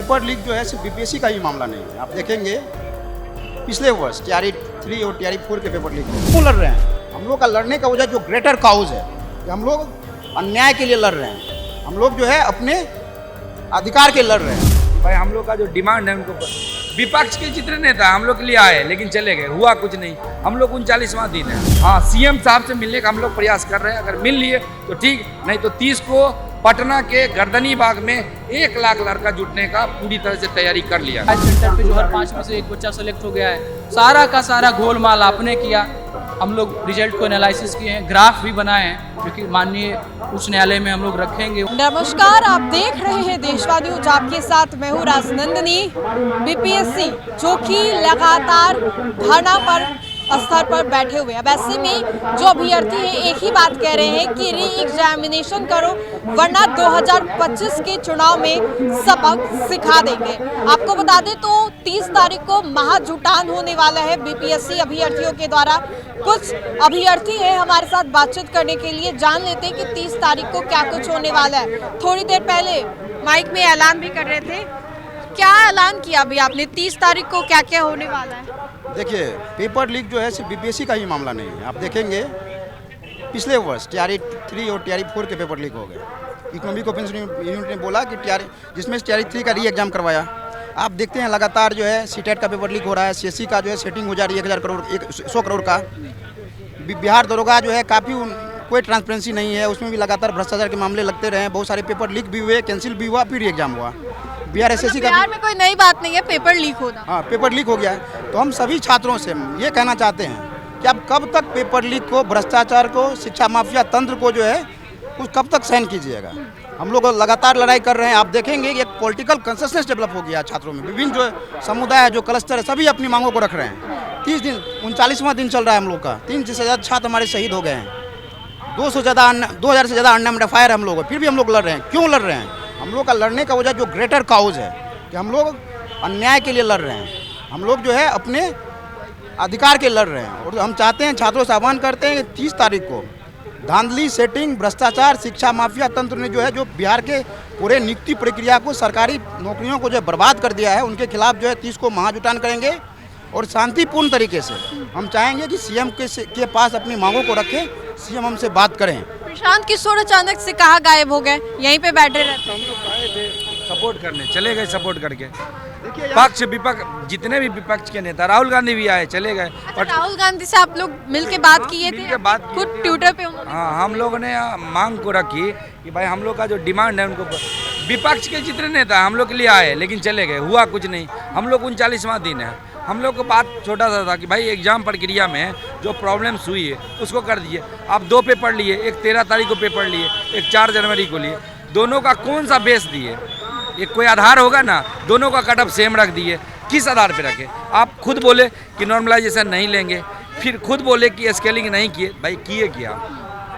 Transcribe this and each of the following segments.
Paper leak जो है सिर्फ बीपीएससी का ही मामला नहीं है। आप देखेंगे पिछले वर्ष टीआरई 3 और टीआरई 4 के पेपर लीक क्यों लड़ रहे हैं। हम लोग का लड़ने का वजह जो ग्रेटर काउज है कि हम लोग अन्याय के लिए लड़ रहे हैं। हम लोग जो है अपने अधिकार के लड़ रहे हैं। भाई हम लोग का जो डिमांड है उनको विपक्ष के जितने नेता हम लोग के लिए आए लेकिन चले गए, हुआ कुछ नहीं। हम लोग 39वां दिन है। हाँ, सीएम साहब से मिलने का हम लोग प्रयास कर रहे हैं। अगर मिल लिए तो ठीक, नहीं तो 30 को पटना के गर्दनी बाग में 1 लाख लड़का जुटने का पूरी तरह से तैयारी कर लिया। सेंटर पे जो हर 5 में से एक बच्चा सेलेक्ट हो गया है, सारा का सारा गोलमाल आपने किया। हम लोग रिजल्ट को एनालिसिस किए हैं, ग्राफ भी बनाए हैं जो कि माननीय उच्च न्यायालय में हम लोग रखेंगे। नमस्कार, आप देख रहे हैं देशवा न्यूज, आपके साथ मैं हूँ राजनंदिनी। बीपीएससी जो कि लगातार धरना पर स्तर पर बैठे हुए हैं, वैसे में जो अभ्यर्थी हैं एक ही बात कह रहे हैं कि री एग्जामिनेशन करो वरना 2025 के चुनाव में सबक सिखा देंगे। आपको बता दें तो 30 तारीख को महाजुटान होने वाला है बीपीएससी अभ्यर्थियों के द्वारा। कुछ अभ्यर्थी हैं हमारे साथ बातचीत करने के लिए, जान लेते हैं कि 30 तारीख को क्या कुछ होने वाला है। थोड़ी देर पहले माइक में ऐलान भी कर रहे थे, क्या ऐलान किया अभी आपने 30 तारीख को क्या क्या होने वाला है? देखिए, पेपर लीक जो है सिर्फ बीपीएससी का ही मामला नहीं है। आप देखेंगे पिछले वर्ष टीआरई 3 और टीआरई 4 के पेपर लीक हो गए। इकोनॉमिक ऑफेंस यूनिट ने बोला कि जिसमें टीआरई 3 का री एग्जाम करवाया। आप देखते हैं लगातार जो है सीटेट का पेपर लीक हो रहा है, सीएससी का जो है सेटिंग हो जा रही है 100 करोड़ का। बिहार दरोगा जो है काफ़ी कोई ट्रांसपेरेंसी नहीं है, उसमें भी लगातार भ्रष्टाचार के मामले लगते रहे। बहुत सारे पेपर लीक भी हुए, कैंसिल भी हुआ, फिर री एग्जाम हुआ। बिहार एसएससी का बिहार में कोई नई बात नहीं है पेपर लीक होना। हाँ, पेपर लीक हो गया है। तो हम सभी छात्रों से ये कहना चाहते हैं कि अब कब तक पेपर लीक को, भ्रष्टाचार को, शिक्षा माफिया तंत्र को जो है कुछ कब तक सहन कीजिएगा। हम लोग लगातार लड़ाई कर रहे हैं। आप देखेंगे कि एक पॉलिटिकल कंसेंसस डेवलप हो गया छात्रों में। विभिन्न जो समुदाय है, जो क्लस्टर है, सभी अपनी मांगों को रख रहे हैं। 30 दिन 39वां दिन चल रहा है हम लोग का। 3 से ज़्यादा छात्र हमारे शहीद हो गए हैं। 2000 से ज़्यादा अननेम्ड एफआईआर हम लोग, फिर भी हम लोग लड़ रहे हैं। क्यों लड़ रहे हैं? हम लोग का लड़ने का वजह जो ग्रेटर काउज है कि हम लोग अन्याय के लिए लड़ रहे हैं। हम लोग जो है अपने अधिकार के लड़ रहे हैं। और हम चाहते हैं, छात्रों से आह्वान करते हैं कि 30 तारीख को धांधली, सेटिंग, भ्रष्टाचार, शिक्षा माफिया तंत्र ने जो है जो बिहार के पूरे नियुक्ति प्रक्रिया को, सरकारी नौकरियों को जो बर्बाद कर दिया है, उनके खिलाफ जो है 30 को महाजुटान करेंगे। और शांतिपूर्ण तरीके से हम चाहेंगे कि सीएम के पास अपनी मांगों को रखें, सीएम हमसे बात करें। प्रशांत किशोर अचानक से कहाँ गायब हो गए? यहीं पे बैठे रहते हैं। हम लोग आए थे सपोर्ट करने, चले गए सपोर्ट करके। पक्ष विपक्ष जितने भी विपक्ष के नेता, राहुल गांधी भी आए, चले गए। अच्छा, राहुल गांधी से आप लोग मिलके बात किए थे? मिलके बात किए खुद ट्विटर पे उन्होंने। हाँ, हम लोगों ने मांग को रखी कि भाई हम लोग का जो डिमांड है उनको विपक्ष के जितने नेता हम लोग के लिए आए लेकिन चले गए, हुआ कुछ नहीं। हम लोग 39वां दिन है। हम लोग को बात छोटा सा था कि भाई एग्जाम प्रक्रिया में जो प्रॉब्लम्स हुई है उसको कर दीजिए। आप 2 पेपर लिए, एक 13 तारीख को पेपर लिए, एक 4 जनवरी को लिए। दोनों का कौन सा बेस दिए? एक कोई आधार होगा ना। दोनों का कट ऑफ सेम रख दिए, किस आधार पे रखे? आप खुद बोले कि नॉर्मलाइजेशन नहीं लेंगे, फिर खुद बोले कि स्केलिंग नहीं किए। भाई किए क्या?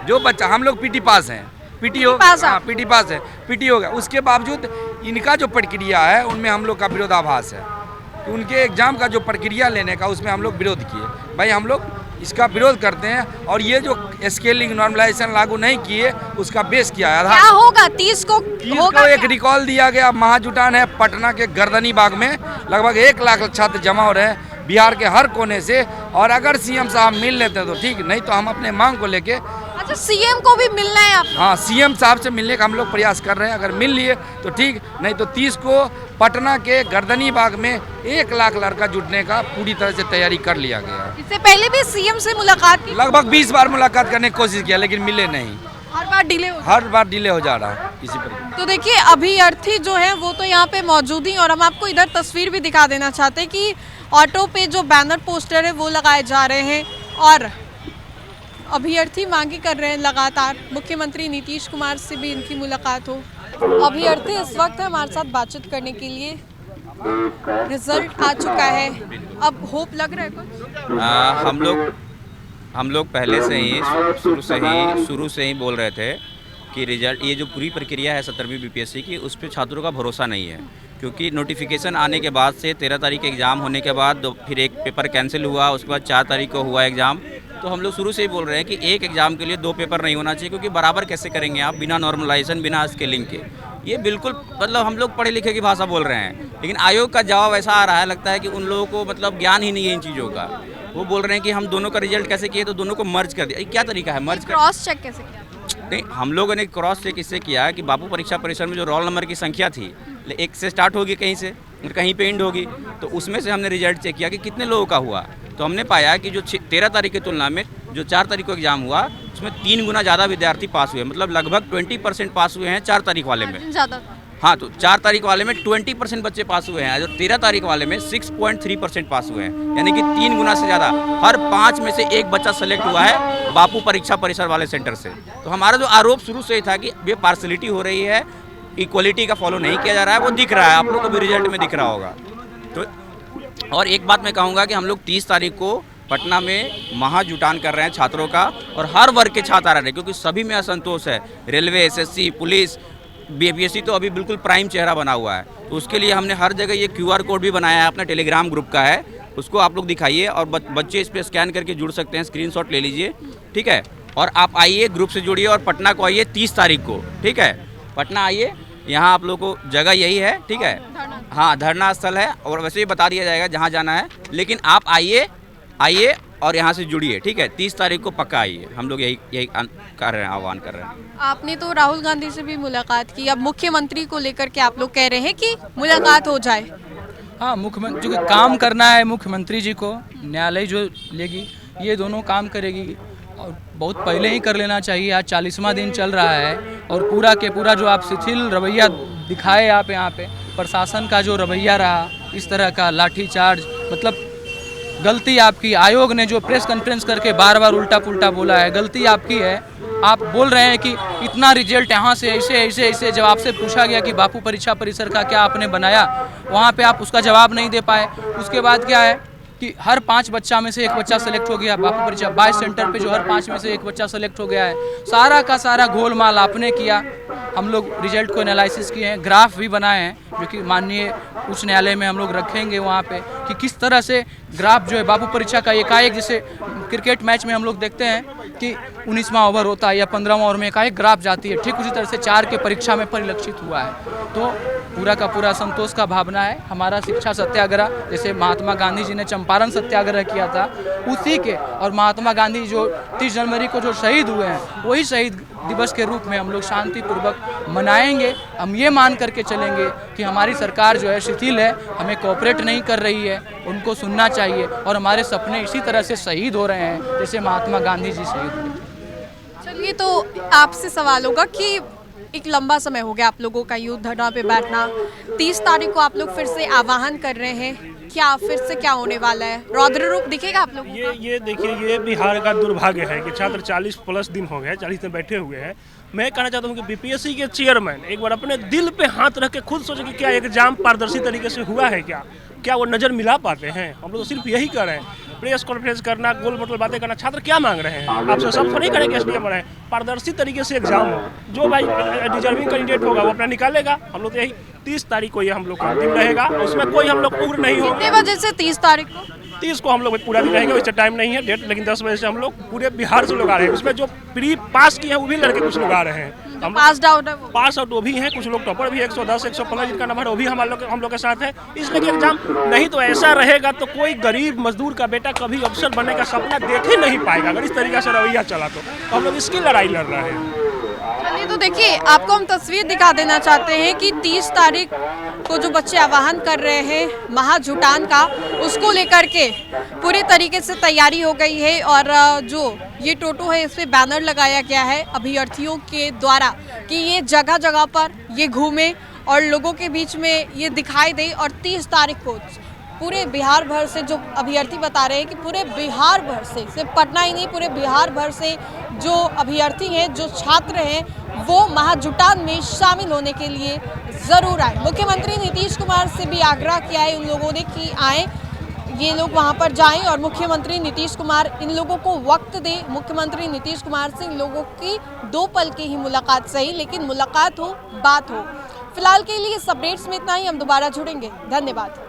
जो बच्चा, हम लोग पीटी पास हैं, पीटी हो, हाँ पीटी पास है, पीटी हो गया। उसके बावजूद इनका जो प्रक्रिया है उनमें हम लोग का विरोधाभास है। उनके एग्जाम का जो प्रक्रिया लेने का, उसमें हम लोग विरोध किए। भाई हम लोग इसका विरोध करते हैं। और ये जो स्केलिंग, नॉर्मलाइजेशन लागू नहीं किए, उसका बेस क्या है? क्या होगा 30 को? होगा एक रिकॉल दिया गया, महाजुटान है पटना के गर्दनी बाग में। लगभग 1 लाख छात्र जमा हो रहे हैं बिहार के हर कोने से। और अगर सीएम साहब मिल लेते हैं तो ठीक, नहीं तो हम अपने मांग को लेके। अच्छा, सीएम को भी मिलना है आप? हाँ, सीएम साहब से मिलने का हम लोग प्रयास कर रहे हैं। अगर मिल लिए तो ठीक, नहीं तो 30 को पटना के गर्दनी बाग में 1 लाख लड़का जुटने का पूरी तरह से तैयारी कर लिया गया। इससे पहले भी सीएम से मुलाकात की? लगभग 20 बार मुलाकात करने की कोशिश किया लेकिन मिले नहीं। हर बार डिले हो जा रहा है इसी पर। तो देखिए, अभ्यर्थी जो है वो तो यहाँ पे मौजूद ही। और हम आपको इधर तस्वीर भी दिखा देना चाहते हैं कि ऑटो पे जो बैनर पोस्टर है वो लगाए जा रहे हैं और अभ्यर्थी मांगी कर रहे हैं लगातार। मुख्यमंत्री नीतीश कुमार से भी इनकी मुलाकात हो। अभ्यर्थी इस वक्त हमारे साथ बातचीत करने के लिए। रिजल्ट आ चुका है, अब होप लग रहा है कुछ? हम लोग पहले से ही शुरू से ही बोल रहे थे कि रिजल्ट, ये जो पूरी प्रक्रिया है 17वीं बीपीएससी की, उस पर छात्रों का भरोसा नहीं है। क्योंकि नोटिफिकेशन आने के बाद से 13 तारीख एग्ज़ाम होने के बाद फिर एक पेपर कैंसिल हुआ, उसके बाद 4 तारीख को हुआ एग्ज़ाम। तो हम लोग शुरू से ही बोल रहे हैं कि एक एग्ज़ाम के लिए 2 पेपर नहीं होना चाहिए, क्योंकि बराबर कैसे करेंगे आप बिना नॉर्मलाइजेशन, बिना स्केलिंग के। ये बिल्कुल मतलब हम लोग पढ़े लिखे की भाषा बोल रहे हैं, लेकिन आयोग का जवाब ऐसा आ रहा है, लगता है कि उन लोगों को मतलब ज्ञान ही नहीं है इन चीज़ों का। वो बोल रहे हैं कि हम दोनों का रिजल्ट कैसे किए, तो दोनों को मर्ज कर दिया। ये क्या तरीका है मर्ज कर? क्रॉस चेक कैसे किया? नहीं, हम लोगों ने क्रॉस चेक इससे किया कि बापू परीक्षा परिसर में जो रोल नंबर की संख्या थी, एक से स्टार्ट होगी कहीं से और कहीं पे एंड होगी, तो उसमें से हमने रिजल्ट चेक किया कि कितने लोगों का हुआ। तो हमने पाया कि जो 13 तारीख की तुलना में जो 4 तारीख को एग्जाम हुआ, उसमें 3 गुना ज़्यादा विद्यार्थी पास हुए, मतलब लगभग 20% पास हुए हैं 4 तारीख वाले में। ज़्यादा। हाँ, तो 4 तारीख वाले में 20% बच्चे पास हुए हैं, और 13 तारीख वाले में 6.3% पास हुए हैं, यानी कि 3 गुना से ज़्यादा। हर 5 में से एक बच्चा सेलेक्ट हुआ है बापू परीक्षा परिसर वाले सेंटर से। तो हमारा जो आरोप शुरू से ही था कि ये पार्शलिटी हो रही है, इक्वलिटी का फॉलो नहीं किया जा रहा है, वो दिख रहा है, आप लोगों को भी रिजल्ट में दिख रहा होगा। तो और एक बात मैं कहूँगा कि हम लोग 30 तारीख को पटना में महाजुटान कर रहे हैं छात्रों का, और हर वर्ग के छात्र आ रहे हैं, क्योंकि सभी में असंतोष है। रेलवे, SSC, पुलिस, BPSC तो अभी बिल्कुल प्राइम चेहरा बना हुआ है। तो उसके लिए हमने हर जगह ये QR कोड भी बनाया है, अपना टेलीग्राम ग्रुप का है, उसको आप लोग दिखाइए, और बच्चे इस पर स्कैन करके जुड़ सकते हैं, स्क्रीनशॉट ले लीजिए, ठीक है। और आप आइए, ग्रुप से जुड़िए, और पटना को आइए 30 तारीख को, ठीक है। पटना आइए, यहाँ आप लोगों को जगह यही है, ठीक है। हाँ, धरना स्थल है, और वैसे ही बता दिया जाएगा जहाँ जाना है, लेकिन आप आइए और यहाँ से जुड़िए, ठीक है। 30 तारीख को पक्का आइए, हम लोग यही कर रहे हैं, आह्वान कर रहे हैं। आपने तो राहुल गांधी से भी मुलाकात की, अब मुख्यमंत्री को लेकर के आप लोग कह रहे हैं कि मुलाकात हो जाए। हाँ, मुख्यमंत्री जो काम करना है मुख्यमंत्री जी को, न्यायालय जो लेगी ये दोनों काम करेगी, और बहुत पहले ही कर लेना चाहिए। आज 40वां दिन चल रहा है, और पूरा के पूरा जो आप शिथिल रवैया दिखाए आप यहाँ पे, प्रशासन का जो रवैया रहा, इस तरह का लाठीचार्ज, मतलब गलती आपकी। आयोग ने जो प्रेस कॉन्फ्रेंस करके बार बार उल्टा पुल्टा बोला है, गलती आपकी है। आप बोल रहे हैं कि इतना रिजल्ट यहाँ से ऐसे जब आपसे पूछा गया कि बापू परीक्षा परिसर का क्या आपने बनाया, वहाँ पे आप उसका जवाब नहीं दे पाए। उसके बाद क्या है कि हर 5 बच्चा में से एक बच्चा सेलेक्ट हो गया बापू परीक्षा 22 सेंटर पे, जो हर 5 में से एक बच्चा सेलेक्ट हो गया है। सारा का सारा गोलमाल आपने किया। हम लोग रिजल्ट को एनालिसिस किए हैं, ग्राफ भी बनाए हैं, जो कि माननीय उच्च न्यायालय में हम लोग रखेंगे वहाँ पे, कि किस तरह से ग्राफ जो है बापू परीक्षा का एकाएक, जैसे क्रिकेट मैच में हम लोग देखते हैं कि 19वां ओवर होता है या 15वां ओवर में एकाएक ग्राफ जाती है, ठीक उसी तरह से 4 के परीक्षा में परिलक्षित हुआ है। तो पूरा का पूरा संतोष का भावना है। हमारा शिक्षा सत्याग्रह, जैसे महात्मा गांधी जी ने चंपारण सत्याग्रह किया था, उसी के, और महात्मा गांधी जो 30 जनवरी को जो शहीद हुए हैं, वही शहीद दिवस के रूप में हम लोग शांतिपूर्वक मनाएंगे। हम ये मान करके चलेंगे कि हमारी सरकार जो है शिथिल है, हमें कोऑपरेट नहीं कर रही है, उनको सुनना चाहिए, और हमारे सपने इसी तरह से शहीद हो रहे हैं जैसे महात्मा गांधी जी शहीद हुए। चलिए, तो आपसे सवाल होगा कि एक लंबा समय हो गया आप लोगों का युद्ध धरना पे बैठना, 30 तारीख को आप लोग फिर से आह्वान कर रहे हैं, क्या फिर से क्या होने वाला है? रौद्र रूप दिखेगा आप लोगों को? ये देखिए, ये बिहार का दुर्भाग्य है कि छात्र 40+ दिन हो गए, 40 दिन बैठे हुए हैं। मैं कहना चाहता हूँ कि BPSC के चेयरमैन एक बार अपने दिल पे हाथ रख के खुद सोचे कि क्या एग्जाम पारदर्शी तरीके से हुआ है, क्या वो नज़र मिला पाते हैं? हम लोग तो सिर्फ यही कर रहे हैं, प्रेस कॉन्फ्रेंस करना, गोल मटोल बातें करना। छात्र क्या मांग रहे हैं? आपसे सब नहीं करेंगे, SDM रहे हैं, पारदर्शी तरीके से एग्जाम हो, जो भाई डिजर्विंग कैंडिडेट होगा वो अपना निकालेगा। हम लोग तो यही 30 तारीख को ये हम लोग का दिन रहेगा, उसमें कोई हम लोग उग्र नहीं होगा। कितने बजे से 30 तारीख को? 30 को हम लोग पूरा दिन रहेंगे, वैसे टाइम नहीं है डेट, लेकिन 10 बजे से हम लोग पूरे बिहार से लोग आ रहे हैं। उसमें जो प्री पास किए हैं वो भी लड़के कुछ लोग आ रहे हैं, हम पास आउट है, पास आउट वो भी हैं, कुछ लोग टॉपर भी 110 115 जिनका नंबर वो भी हम लोग के साथ है। इसलिए कि एग्जाम नहीं तो ऐसा रहेगा तो कोई गरीब मजदूर का बेटा कभी अफसर बनने का सपना देख ही नहीं पाएगा। अगर इस तरीके से रवैया चला तो हम लोग इसकी लड़ाई लड़ रहे हैं। चलिए, तो देखिए, आपको हम तस्वीर दिखा देना चाहते हैं कि 30 तारीख को जो बच्चे आह्वान कर रहे हैं महाजुटान का, उसको लेकर के पूरे तरीके से तैयारी हो गई है, और जो ये टोटो है इस पे बैनर लगाया गया है अभ्यर्थियों के द्वारा कि ये जगह जगह पर ये घूमे और लोगों के बीच में ये दिखाई दे। और 30 तारीख को पूरे बिहार भर से जो अभ्यर्थी बता रहे हैं कि पूरे बिहार भर से, सिर्फ पटना ही नहीं, पूरे बिहार भर से जो अभ्यर्थी हैं, जो छात्र हैं, वो महाजुटान में शामिल होने के लिए ज़रूर आए। मुख्यमंत्री नीतीश कुमार से भी आग्रह किया है उन लोगों ने कि आए, ये लोग वहाँ पर जाएं, और मुख्यमंत्री नीतीश कुमार इन लोगों को वक्त दें। मुख्यमंत्री नीतीश कुमार से इन लोगों की 2 पल की ही मुलाकात सही, लेकिन मुलाकात हो, बात हो। फिलहाल के लिए इस अपडेट्स में इतना ही, हम दोबारा जुड़ेंगे। धन्यवाद।